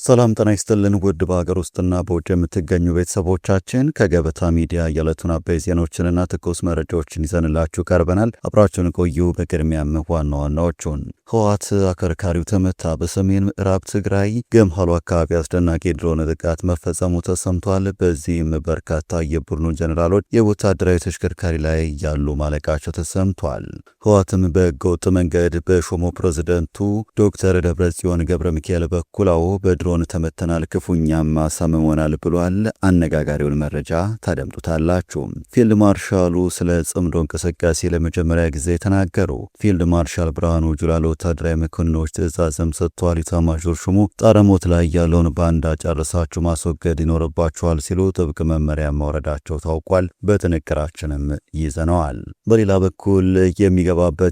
ሰላም ጤና ይስጥልን ውድ በሀገር ውስጥና በውጭ የምትገኙ ቤተሰቦቻችን ከገበታ ሚዲያ የዕለቱን አበይት ዜናዎችንና ትኩስ መረጃዎችን ይዘንላችሁ ቀርበናል። አብራችሁን ቆዩ። በቅድሚያም ዋና ዋናዎቹን ህወሓት አከርካሪው ተመታ። በሰሜን ምዕራብ ትግራይ ገምሃሉ አካባቢ አስደናቂ ድሮን ጥቃት መፈጸሙ ተሰምቷል። በዚህም በርካታ የቡድኑ ጀኔራሎች የወታደራዊ ተሽከርካሪ ላይ ያሉ ማለቃቸው ተሰምቷል። ህወሓትም በህገወጥ መንገድ በሾሞ ፕሬዝደንቱ ዶክተር ደብረጽዮን ገብረ ሚካኤል በኩላው በድሮን ተመተናል፣ ክፉኛም አሳምመናል ብሏል። አነጋጋሪውን መረጃ ታደምጡታላችሁ። ፊልድ ማርሻሉ ስለ ጽምዶ እንቅስቃሴ ለመጀመሪያ ጊዜ ተናገሩ። ፊልድ ማርሻል ብርሃኑ ጁላ ለወታደራዊ መኮንኖች ትዕዛዝም ሰጥቷል። ኢታማዦር ሹሙ ጣረሞት ላይ ያለውን ባንዳ ጨርሳችሁ ማስወገድ ይኖርባችኋል ሲሉ ጥብቅ መመሪያ ማውረዳቸው ታውቋል። በጥንቅራችንም ይዘነዋል። በሌላ በኩል የሚገባበት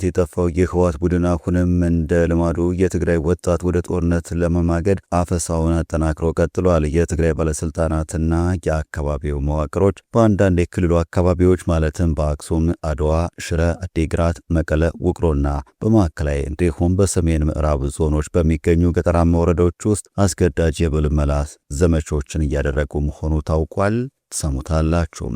የጠፋው የህወሓት ቡድን አሁንም እንደ ልማዱ የትግራይ ወጣት ወደ ጦርነት ለመማገድ አፈሳውን አጠናክሮ ቀጥሏል። የትግራይ ባለስልጣናትና የአካባቢው መዋቅሮች በአንዳንድ የክልሉ አካባቢዎች ማለትም በአክሱም፣ አድዋ፣ ሽረ፣ አዲግራት፣ መቀለ፣ ውቅሮና በማዕከላዊ እንዲሁም በሰሜን ምዕራብ ዞኖች በሚገኙ ገጠራማ ወረዳዎች ውስጥ አስገዳጅ የምልመላ ዘመቻዎችን እያደረጉ መሆኑ ታውቋል። ሰሙታላችሁ።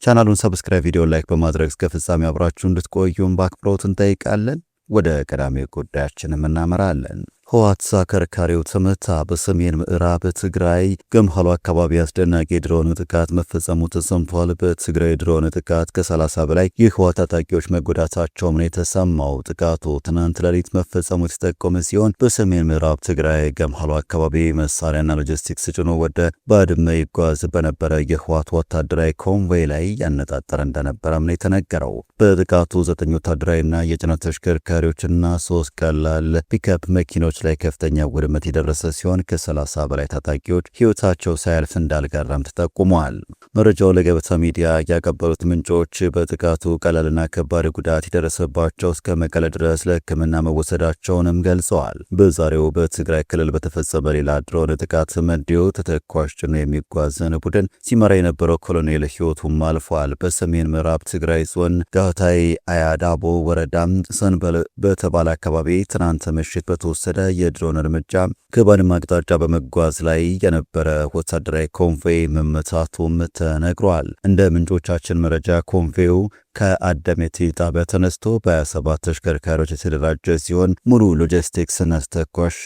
ቻናሉን ሰብስክራይብ፣ ቪዲዮ ላይክ በማድረግ እስከ ፍጻሜ አብራችሁ እንድትቆዩም በአክብሮት እንጠይቃለን። ወደ ቀዳሚ ጉዳያችንም እናመራለን። ህወሓት አከርካሪው ተመታ። በሰሜን ምዕራብ ትግራይ ገምሃሉ አካባቢ አስደናቂ ድሮን ጥቃት መፈጸሙ ተሰምቷል። በትግራይ ድሮን ጥቃት ከ30 በላይ የህወሓት ታጣቂዎች መጎዳታቸውም ነው የተሰማው። ጥቃቱ ትናንት ሌሊት መፈጸሙ የተጠቆመ ሲሆን በሰሜን ምዕራብ ትግራይ ገምሃሉ አካባቢ መሳሪያና ሎጂስቲክስ ጭኖ ወደ ባድመ ይጓዝ በነበረ የህወሓት ወታደራዊ ኮንቮይ ላይ ያነጣጠረ እንደነበረም ነው የተነገረው። በጥቃቱ 9 ወታደራዊና የጭነት ተሽከርካሪዎችና 3 ቀላል ፒክአፕ መኪኖች ላይ ከፍተኛ ውድመት የደረሰ ሲሆን ከ30 በላይ ታጣቂዎች ህይወታቸው ሳያልፍ እንዳልቀረም ተጠቁመዋል። መረጃው ለገበታ ሚዲያ ያቀበሉት ምንጮች በጥቃቱ ቀላልና ከባድ ጉዳት የደረሰባቸው እስከ መቀለ ድረስ ለሕክምና መወሰዳቸውንም ገልጸዋል። በዛሬው በትግራይ ክልል በተፈጸመ ሌላ ድሮን ጥቃት መንዲዮ ተተኳሽ ጭኖ የሚጓዝን ቡድን ሲመራ የነበረው ኮሎኔል ህይወቱም አልፏል። በሰሜን ምዕራብ ትግራይ ዞን ጋህታይ አያዳቦ ወረዳም ሰንበል በተባለ አካባቢ ትናንት ምሽት በተወሰደ የድሮን እርምጃ ከባድመ አቅጣጫ በመጓዝ ላይ የነበረ ወታደራዊ ኮንቮይ መመታቱም ተነግሯል። እንደ ምንጮቻችን መረጃ ኮንቮዩ ከአደሜቲ ጣቢያ ተነስቶ በ27 ተሽከርካሪዎች የተደራጀ ሲሆን ሙሉ ሎጂስቲክስና ተኳሽ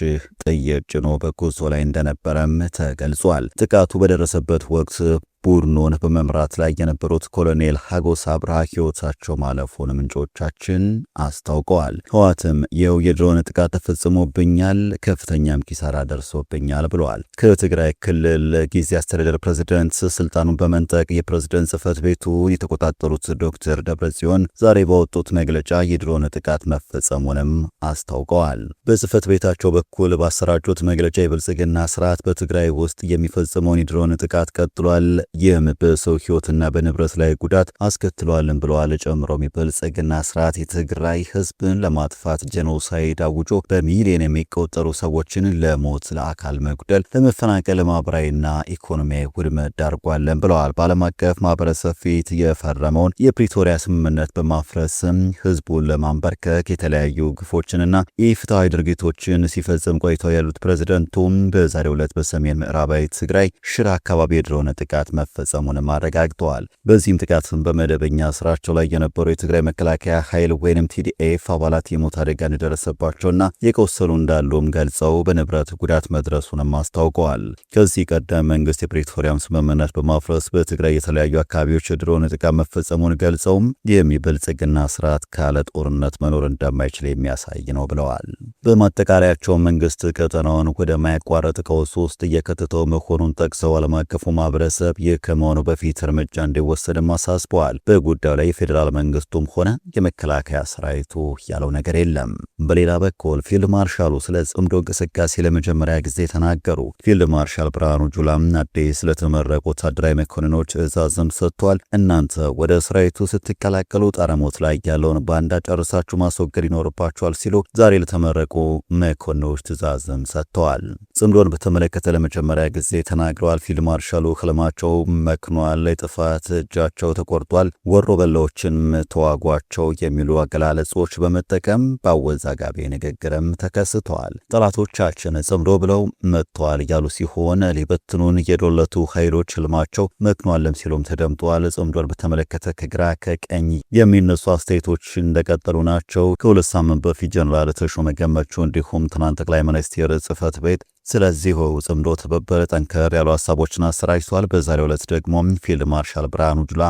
ጥይት ጭኖ በጉዞ ላይ እንደነበረም ተገልጿል። ጥቃቱ በደረሰበት ወቅት ቡድኑን በመምራት ላይ የነበሩት ኮሎኔል ሀጎስ አብርሃ ህይወታቸው ማለፉን ምንጮቻችን አስታውቀዋል። ህወሓትም ይኸው የድሮን ጥቃት ተፈጽሞብኛል፣ ከፍተኛም ኪሳራ ደርሶብኛል ብለዋል። ከትግራይ ክልል ጊዜ አስተዳደር ፕሬዝዳንት ስልጣኑን በመንጠቅ የፕሬዝዳንት ጽህፈት ቤቱ የተቆጣጠሩት ዶክተር ደብረጽዮን ዛሬ ባወጡት መግለጫ የድሮን ጥቃት መፈጸሙንም አስታውቀዋል። በጽህፈት ቤታቸው በኩል ባሰራጩት መግለጫ የብልጽግና ስርዓት በትግራይ ውስጥ የሚፈጽመውን የድሮን ጥቃት ቀጥሏል፣ ይህም በሰው ህይወትና በንብረት ላይ ጉዳት አስከትሏልን ብለዋል። ጨምሮም የብልጽግና ስርዓት የትግራይ ህዝብን ለማጥፋት ጄኖሳይድ አውጆ በሚሊዮን የሚቆጠሩ ሰዎችን ለሞት፣ ለአካል መጉደል፣ ለመፈናቀል፣ ማህበራዊና ኢኮኖሚያዊ ውድመት ዳርጓለን ብለዋል። በዓለም አቀፍ ማህበረሰብ ፊት የፈረመውን የፕሪቶሪያ ስምምነት በማፍረስም ህዝቡን ለማንበርከክ የተለያዩ ግፎችንና የፍትሃዊ ድርጊቶችን ሲፈጽም ቆይተው ያሉት ፕሬዝደንቱም በዛሬው ዕለት በሰሜን ምዕራባዊ ትግራይ ሽራ አካባቢ የድሮን ጥቃት መፈጸሙንም አረጋግጠዋል። በዚህም ጥቃትን በመደበኛ ስራቸው ላይ የነበሩ የትግራይ መከላከያ ኃይል ወይንም ቲዲኤፍ አባላት የሞት አደጋ እንደደረሰባቸውና የቆሰሉ እንዳሉም ገልጸው በንብረት ጉዳት መድረሱንም አስታውቀዋል። ከዚህ ቀደም መንግስት የፕሪቶሪያም ስምምነት በማፍረስ በትግራይ የተለያዩ አካባቢዎች የድሮን ጥቃት መፈጸሙን ገልጸው የብልጽግና ስርዓት ካለ ጦርነት መኖር እንደማይችል የሚያሳይ ነው ብለዋል። በማጠቃለያቸው መንግስት ቀጠናውን ወደ ማያቋረጥ ቀውስ ውስጥ እየከተተው መሆኑን ጠቅሰው ዓለም አቀፉ ማህበረሰብ ይህ ከመሆኑ በፊት እርምጃ እንዲወሰድም አሳስበዋል። በጉዳዩ ላይ የፌዴራል መንግስቱም ሆነ የመከላከያ ሰራዊቱ ያለው ነገር የለም። በሌላ በኩል ፊልድ ማርሻሉ ስለ ጽምዶ እንቅስቃሴ ለመጀመሪያ ጊዜ ተናገሩ። ፊልድ ማርሻል ብርሃኑ ጁላም አዲስ ለተመረቁ ወታደራዊ መኮንኖች ትዕዛዝም ሰጥቷል። እናንተ ወደ ሰራዊቱ ስትቀላቀሉ ጣረሞት ላይ ያለውን ባንዳ ጨርሳችሁ ማስወገድ ይኖርባችኋል ሲሉ ዛሬ ለተመረቁ መኮንኖች ትዕዛዝም ሰጥተዋል። ጽምዶን በተመለከተ ለመጀመሪያ ጊዜ ተናግረዋል። ፊልድ ማርሻሉ ህልማቸው መክኗል፣ የጥፋት እጃቸው ተቆርጧል፣ ወሮ በላዎችን ተዋጓቸው የሚሉ አገላለጾች በመጠቀም በአወዛጋቢ ንግግርም ተከስተዋል። ጠላቶቻችን ጽምዶ ብለው መጥተዋል ያሉ ሲሆን ሊበትኑን የዶለቱ ኃይሎች ህልማቸው መክኗልም ሲሉም ተደምጠዋል። ጽምዶን በተመለከተ ከግራ ከቀኝ የሚነሱ አስተያየቶች እንደቀጠሉ ናቸው። ከሁለት ሳምንት በፊት ጀነራል ተሾመ ገመቹ እንዲሁም ትናንት ጠቅላይ ሚኒስትር ጽህፈት ቤት ስለዚህ ጽምዶ ትብብር ጠንከር ያሉ ሀሳቦችን አሰራጭቷል። በዛሬው ዕለት ደግሞ ፊልድ ማርሻል ብርሃኑ ጁላ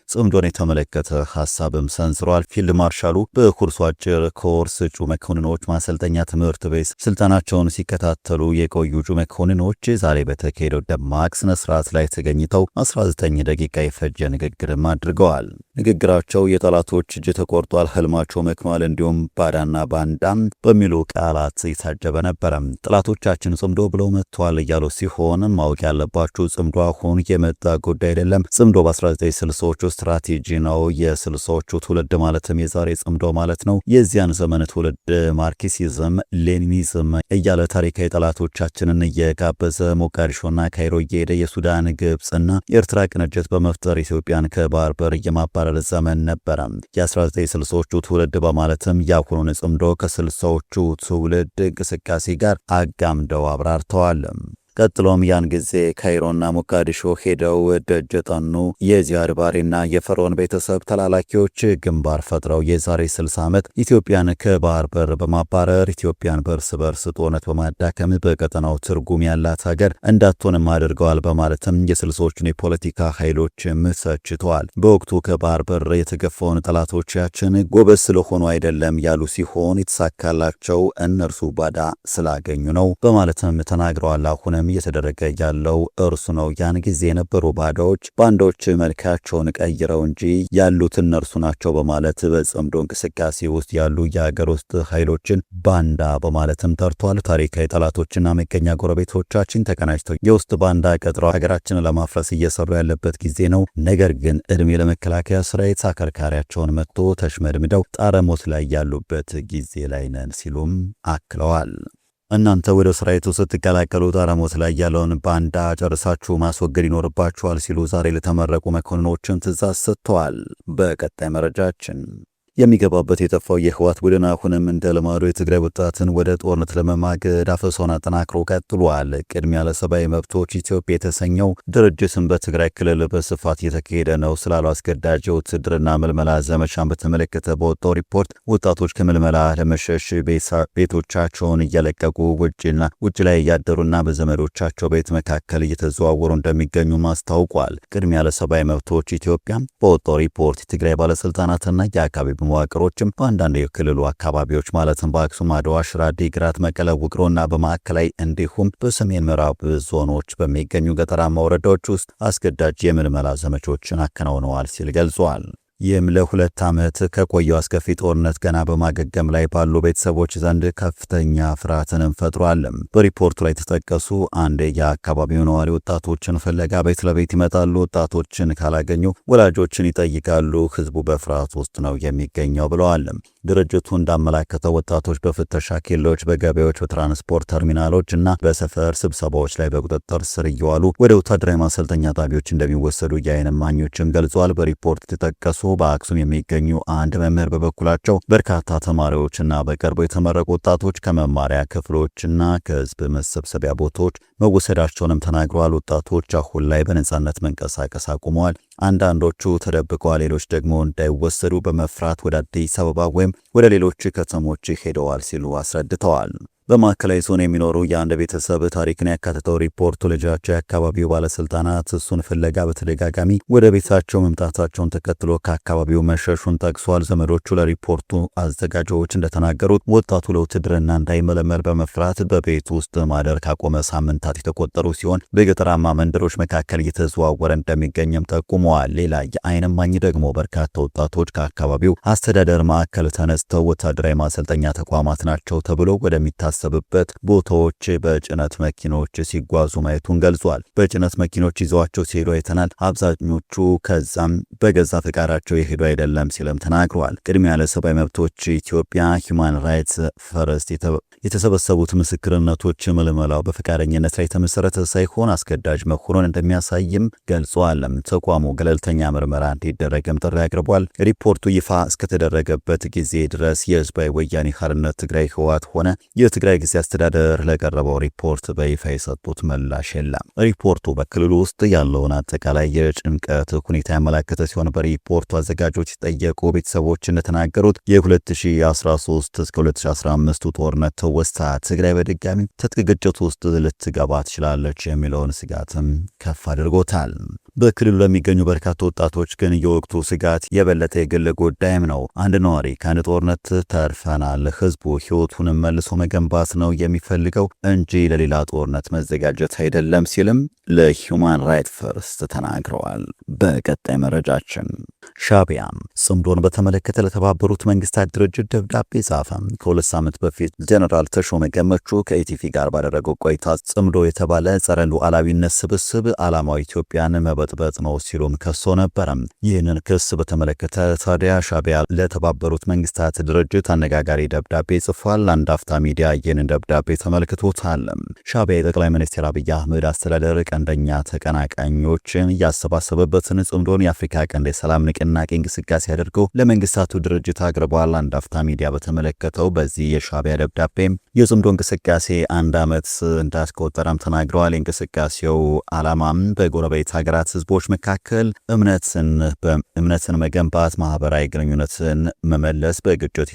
ጽምዶን የተመለከተ ሐሳብም ሰንዝሯል። ፊልድ ማርሻሉ በኩርሱ አጭር ኮርስ እጩ መኮንኖች ማሰልጠኛ ትምህርት ቤት ስልጠናቸውን ሲከታተሉ የቆዩ እጩ መኮንኖች ዛሬ በተካሄደው ደማቅ ስነ ስርዓት ላይ ተገኝተው 19 ደቂቃ የፈጀ ንግግርም አድርገዋል። ንግግራቸው የጠላቶች እጅ ተቆርጧል፣ ህልማቸው መክኗል፣ እንዲሁም ባዳና ባንዳም በሚሉ ቃላት የታጀበ ነበረ። ጠላቶቻችን ጽምዶ ብለው መጥተዋል እያሉ ሲሆን ማወቅ ያለባችሁ ጽምዶ አሁን የመጣ ጉዳይ አይደለም። ጽምዶ በ1960ዎቹ ስትራቴጂ ነው። የ60ዎቹ ትውልድ ማለትም የዛሬ ጽምዶ ማለት ነው። የዚያን ዘመን ትውልድ ማርክሲዝም ሌኒኒዝም እያለ ታሪካዊ ጠላቶቻችንን እየጋበዘ ሞቃዲሾና ካይሮ እየሄደ የሱዳን ግብፅና የኤርትራ ቅንጅት በመፍጠር ኢትዮጵያን ከባህር በር የማባረር ዘመን ነበረ። የ1960ዎቹ ትውልድ በማለትም የአሁኑን ጽምዶ ከ60ዎቹ ትውልድ እንቅስቃሴ ጋር አጋምደው አብራርተዋል። ቀጥሎም ያን ጊዜ ካይሮና ሞቃዲሾ ሄደው ደጅ ጠኑ። የዚያድ ባሬና የፈርዖን ቤተሰብ ተላላኪዎች ግንባር ፈጥረው የዛሬ 60 ዓመት ኢትዮጵያን ከባህር በር በማባረር ኢትዮጵያን በርስ በርስ ጦርነት በማዳከም በቀጠናው ትርጉም ያላት ሀገር እንዳትሆንም አድርገዋል በማለትም የ60ዎቹን የፖለቲካ ኃይሎች ተችተዋል። በወቅቱ ከባህር በር የተገፋውን ጠላቶቻችን ጎበዝ ስለሆኑ አይደለም ያሉ ሲሆን የተሳካላቸው እነርሱ ባዳ ስላገኙ ነው በማለትም ተናግረዋል። አሁንም እየተደረገ ያለው እርሱ ነው። ያን ጊዜ የነበሩ ባንዳዎች መልካቸውን ቀይረው እንጂ ያሉት እነርሱ ናቸው በማለት በጽምዶ እንቅስቃሴ ውስጥ ያሉ የሀገር ውስጥ ኃይሎችን ባንዳ በማለትም ጠርቷል። ታሪካዊ ጠላቶችና መገኛ ጎረቤቶቻችን ተቀናጅተው የውስጥ ባንዳ ቀጥረው ሀገራችንን ለማፍረስ እየሰሩ ያለበት ጊዜ ነው። ነገር ግን እድሜ ለመከላከያ ሰራዊት አከርካሪያቸውን መጥቶ ተሽመድምደው ጣረሞት ላይ ያሉበት ጊዜ ላይ ነን ሲሉም አክለዋል። እናንተ ወደ ሰራዊቱ ስትቀላቀሉ ጣረሞት ላይ ያለውን ባንዳ ጨርሳችሁ ማስወገድ ይኖርባችኋል ሲሉ ዛሬ ለተመረቁ መኮንኖችን ትዕዛዝ ሰጥተዋል። በቀጣይ መረጃችን የሚገባበት የጠፋው የህወሓት ቡድን አሁንም እንደ ልማዱ የትግራይ ወጣትን ወደ ጦርነት ለመማገድ አፈሳውን አጠናክሮ ቀጥሏል። ቅድሚያ ለሰብአዊ መብቶች ኢትዮጵያ የተሰኘው ድርጅትን በትግራይ ክልል በስፋት እየተካሄደ ነው ስላሉ አስገዳጅ ውትድርና ምልመላ ዘመቻን በተመለከተ በወጣው ሪፖርት ወጣቶች ከምልመላ ለመሸሽ ቤቶቻቸውን እየለቀቁ ውጭ ላይ እያደሩና በዘመዶቻቸው ቤት መካከል እየተዘዋወሩ እንደሚገኙ አስታውቋል። ቅድሚያ ለሰብአዊ መብቶች ኢትዮጵያ በወጣው ሪፖርት የትግራይ ባለስልጣናትና የአካባቢ መዋቅሮችም በአንዳንድ የክልሉ አካባቢዎች ማለትም በአክሱም፣ አድዋ፣ ሽረ፣ አዲግራት፣ መቀለ፣ ውቅሮና በማዕከላዊ እንዲሁም በሰሜን ምዕራብ ዞኖች በሚገኙ ገጠራማ ወረዳዎች ውስጥ አስገዳጅ የምልመላ ዘመቻዎችን አከናውነዋል ሲል ገልጿል። ይህም ለ2 ዓመት ከቆየው አስከፊ ጦርነት ገና በማገገም ላይ ባሉ ቤተሰቦች ዘንድ ከፍተኛ ፍርሃትንም ፈጥሯል። በሪፖርቱ ላይ የተጠቀሱ አንድ የአካባቢው ነዋሪ ወጣቶችን ፍለጋ ቤት ለቤት ይመጣሉ። ወጣቶችን ካላገኙ ወላጆችን ይጠይቃሉ። ህዝቡ በፍርሃት ውስጥ ነው የሚገኘው ብለዋል። ድርጅቱ እንዳመላከተው ወጣቶች በፍተሻ ኬላዎች፣ በገበያዎች፣ በትራንስፖርት ተርሚናሎች እና በሰፈር ስብሰባዎች ላይ በቁጥጥር ስር እየዋሉ ወደ ወታደራዊ ማሰልጠኛ ጣቢያዎች እንደሚወሰዱ የዓይን እማኞችም ገልጸዋል። በሪፖርት የተጠቀሱ በአክሱም የሚገኙ አንድ መምህር በበኩላቸው በርካታ ተማሪዎችና በቅርቡ የተመረቁ ወጣቶች ከመማሪያ ክፍሎችና ከህዝብ መሰብሰቢያ ቦታዎች መወሰዳቸውንም ተናግረዋል። ወጣቶች አሁን ላይ በነጻነት መንቀሳቀስ አቁመዋል። አንዳንዶቹ ተደብቀዋል፣ ሌሎች ደግሞ እንዳይወሰዱ በመፍራት ወደ አዲስ አበባ ወይም ወደ ሌሎች ከተሞች ሄደዋል ሲሉ አስረድተዋል። በማዕከላዊ ዞን የሚኖሩ የአንድ ቤተሰብ ታሪክን ያካተተው ሪፖርቱ ልጃቸው የአካባቢው ባለስልጣናት እሱን ፍለጋ በተደጋጋሚ ወደ ቤታቸው መምጣታቸውን ተከትሎ ከአካባቢው መሸሹን ጠቅሷል። ዘመዶቹ ለሪፖርቱ አዘጋጆች እንደተናገሩት ወጣቱ ለውትድርና እንዳይመለመል በመፍራት በቤት ውስጥ ማደር ካቆመ ሳምንታት የተቆጠሩ ሲሆን በገጠራማ መንደሮች መካከል እየተዘዋወረ እንደሚገኝም ጠቁመዋል። ሌላ የዓይን እማኝ ደግሞ በርካታ ወጣቶች ከአካባቢው አስተዳደር ማዕከል ተነስተው ወታደራዊ ማሰልጠኛ ተቋማት ናቸው ተብሎ ወደሚታ ሰብበት ቦታዎች በጭነት መኪኖች ሲጓዙ ማየቱን ገልጿል። በጭነት መኪኖች ይዘዋቸው ሲሄዱ አይተናል። አብዛኞቹ ከዛም በገዛ ፈቃዳቸው የሄዱ አይደለም ሲልም ተናግረዋል። ቅድሚያ ለሰብአዊ መብቶች ኢትዮጵያ ሂውማን ራይትስ ፈርስት የተሰበሰቡት ምስክርነቶች ምልመላው በፈቃደኝነት ላይ የተመሰረተ ሳይሆን አስገዳጅ መሆኑን እንደሚያሳይም ገልጸዋል። ተቋሙ ገለልተኛ ምርመራ እንዲደረግም ጥሪ አቅርቧል። ሪፖርቱ ይፋ እስከተደረገበት ጊዜ ድረስ የህዝባዊ ወያኔ ሓርነት ትግራይ ህወሓት ሆነ የትግራይ ጊዜያዊ አስተዳደር ለቀረበው ሪፖርት በይፋ የሰጡት ምላሽ የለም። ሪፖርቱ በክልሉ ውስጥ ያለውን አጠቃላይ የጭንቀት ሁኔታ ያመላከተ ሲሆን በሪፖርቱ አዘጋጆች ሲጠየቁ ቤተሰቦች እንደተናገሩት የ2013 እስከ 2015 ጦርነት ትውስታ ትግራይ በድጋሚ ትጥቅ ግጭት ውስጥ ልትገባ ትችላለች የሚለውን ስጋትም ከፍ አድርጎታል። በክልሉ ለሚገኙ በርካታ ወጣቶች ግን የወቅቱ ስጋት የበለጠ የግል ጉዳይም ነው። አንድ ነዋሪ ከአንድ ጦርነት ተርፈናል፣ ህዝቡ ህይወቱን መልሶ መገንባት ነው የሚፈልገው እንጂ ለሌላ ጦርነት መዘጋጀት አይደለም ሲልም ለሂውማን ራይት ፈርስት ተናግረዋል። በቀጣይ መረጃችን ሻዕቢያ ጽምዶን በተመለከተ ለተባበሩት መንግስታት ድርጅት ደብዳቤ ጻፈ። ከሁለት ሳምንት በፊት ጀነራል ተሾመ ገመቹ ከኢቲቪ ጋር ባደረገው ቆይታ ጽምዶ የተባለ ጸረ ሉዓላዊነት ስብስብ ዓላማው ኢትዮጵያን መበጥበጥ ነው ሲሉም ከሶ ነበር። ይህንን ክስ በተመለከተ ታዲያ ሻዕቢያ ለተባበሩት መንግስታት ድርጅት አነጋጋሪ ደብዳቤ ጽፏል። አንድ አፍታ ሚዲያ ይህንን ደብዳቤ ተመልክቶታል። ሻዕቢያ የጠቅላይ ሚኒስትር አብይ አህመድ አስተዳደር ቀንደኛ ተቀናቃኞችን ያሰባሰበበትን ጽምዶን የአፍሪካ ቀንድ የሰላም ንቅናቄ እንቅስቃሴ አድርገው ለመንግስታቱ ድርጅት አቅርቧል። አንድ አፍታ ሚዲያ በተመለከተው በዚህ የሻዕቢያ ደብዳቤ የጽምዶ እንቅስቃሴ አንድ ዓመት እንዳስቆጠረም ተናግረዋል። የእንቅስቃሴው ዓላማም በጎረቤት ሀገራት ህዝቦች መካከል እምነትን መገንባት፣ ማህበራዊ ግንኙነትን መመለስ፣ በግጭት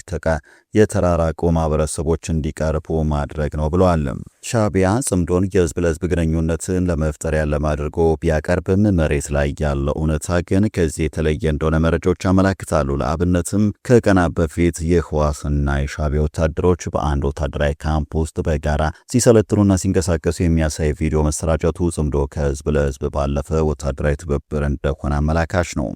የተራራቁ ማህበረሰቦች እንዲቀርቡ ማድረግ ነው ብለዋል። ሻዕቢያ ጽምዶን የህዝብ ለህዝብ ግንኙነትን ለመፍጠር ያለመ አድርጎ ቢያቀርብም መሬት ላይ ያለው እውነታ ግን ከዚህ የተለየ እንደሆነ መረጃዎች ያመላክታሉ። ለአብነትም ከቀናት በፊት የህወሓትና የሻዕቢያ ወታደሮች በአንድ ወታደራዊ ካምፕ ውስጥ በጋራ ሲሰለጥኑና ሲንቀሳቀሱ የሚያሳይ ቪዲዮ መሰራጨቱ ጽምዶ ከህዝብ ለህዝብ ባለፈ ወታደራዊ ትብብር እንደሆነ አመላካች ነው።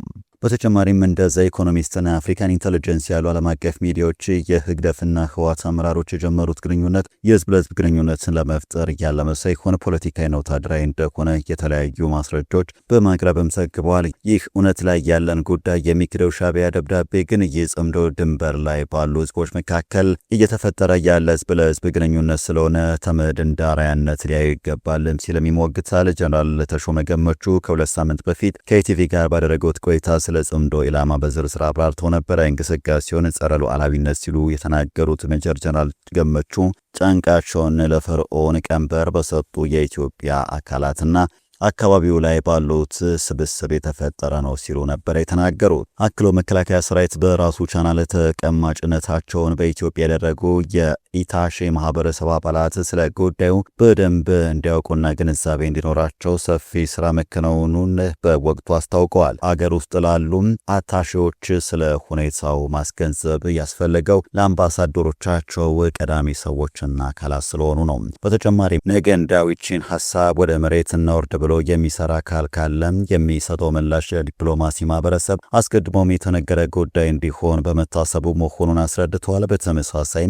በተጨማሪም እንደ ዘ ኢኮኖሚስትና አፍሪካን ኢንተለጀንስ ያሉ ዓለም አቀፍ ሚዲያዎች የህግደፍና ህወሓት አመራሮች የጀመሩት ግንኙነት የህዝብ ለህዝብ ግንኙነትን ለመፍጠር ያለመ ሳይሆን ፖለቲካዊና ወታደራዊ እንደሆነ የተለያዩ ማስረጃዎች በማቅረብም ዘግበዋል። ይህ እውነት ላይ ያለን ጉዳይ የሚክደው ሻዕቢያ ደብዳቤ ግን ይህ ጽምዶ ድንበር ላይ ባሉ ህዝቦች መካከል እየተፈጠረ ያለ ህዝብ ለህዝብ ግንኙነት ስለሆነ ተመድንዳሪያነት ሊያዩ ይገባልም ሲልም ይሞግታል። ጀነራል ተሾመ ገመቹ ከሁለት ሳምንት በፊት ከኢቲቪ ጋር ባደረጉት ቆይታ ለጽምዶ ኢላማ በዝርዝር አብራርተው ነበረ። እንቅስቃሴውን ጸረ ሉዓላዊነት ሲሉ የተናገሩት ሜጀር ጀነራል ገመቹ ጫንቃቸውን ለፈርዖን ቀንበር በሰጡ የኢትዮጵያ አካላትና አካባቢው ላይ ባሉት ስብስብ የተፈጠረ ነው ሲሉ ነበር የተናገሩት። አክሎ መከላከያ ሰራዊት በራሱ ቻናል ተቀማጭነታቸውን በኢትዮጵያ ያደረጉ የኢታሼ ማህበረሰብ አባላት ስለ ጉዳዩ በደንብ እንዲያውቁና ግንዛቤ እንዲኖራቸው ሰፊ ስራ መከናወኑን በወቅቱ አስታውቀዋል። አገር ውስጥ ላሉም አታሼዎች ስለ ሁኔታው ማስገንዘብ ያስፈለገው ለአምባሳደሮቻቸው ቀዳሚ ሰዎችና አካላት ስለሆኑ ነው። በተጨማሪም ነገ እንዳዊችን ሐሳብ ወደ መሬት እናወርድ ብሎ የሚሰራ አካል ካለም የሚሰጠው ምላሽ ዲፕሎማሲ ማህበረሰብ አስቀድሞም የተነገረ ጉዳይ እንዲሆን በመታሰቡ መሆኑን አስረድተዋል። በተመሳሳይ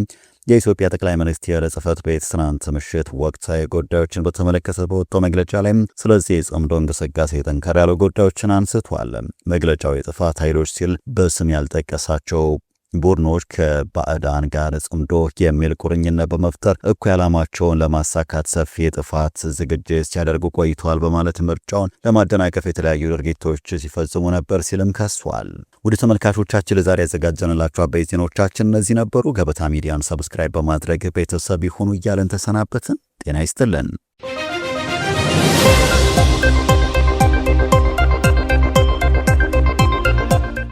የኢትዮጵያ ጠቅላይ ሚኒስትር ጽሕፈት ቤት ትናንት ምሽት ወቅታዊ ጉዳዮችን በተመለከተ በወጣው መግለጫ ላይ ስለዚህ የጽምዶ እንቅስቃሴ ጠንከር ያሉ ጉዳዮችን አንስቷል። መግለጫው የጥፋት ኃይሎች ሲል በስም ያልጠቀሳቸው ቡድኖች ከባዕዳን ጋር ጽምዶ የሚል ቁርኝነት በመፍጠር እኩይ ዓላማቸውን ለማሳካት ሰፊ የጥፋት ዝግጅት ሲያደርጉ ቆይተዋል በማለት ምርጫውን ለማደናቀፍ የተለያዩ ድርጊቶች ሲፈጽሙ ነበር ሲልም ከሷል። ወደ ተመልካቾቻችን ለዛሬ ያዘጋጀንላችሁ አበይት ዜናዎቻችን እነዚህ ነበሩ። ገበታ ሚዲያን ሰብስክራይብ በማድረግ ቤተሰብ ይሁኑ እያለን ተሰናበትን። ጤና ይስጥልን።